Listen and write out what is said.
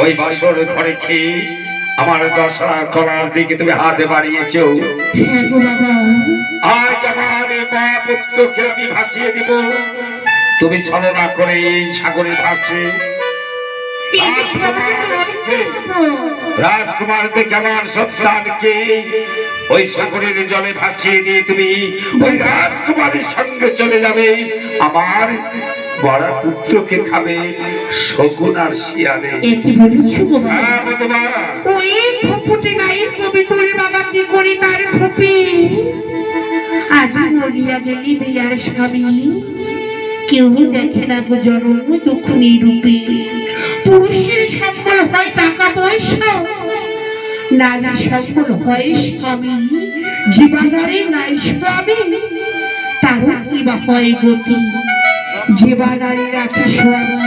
ওই বাসর ঘরে খেয়ে আমার দশরা করার দিকে তুমি হাতে বাড়িয়েছো। আজ আমার মা পুত্রকে আমি ভাসিয়ে দিব, তুমি ছলনা করে এই সাগরে ভাসছে। রাজকুমার দেখে আমার সন্তানকে ওই সাগরের জলে ভাসিয়ে দিয়ে তুমি ওই রাজকুমারের সঙ্গে চলে যাবে, আমার বড় পুত্রকে খাবে শকুন আর শিয়ালে। আজ মরিয়া গেলি বিয়ার স্বামী, কেউ দেখে না গো জনম দুঃখনী রূপে। পুরুষের সফল হয় টাকা পয়সা, নারী সফল হয় স্বামী। জীবনারে নাই স্বামী, তার কি বা হয় গতি। জীবনারে রাখে স্বামী,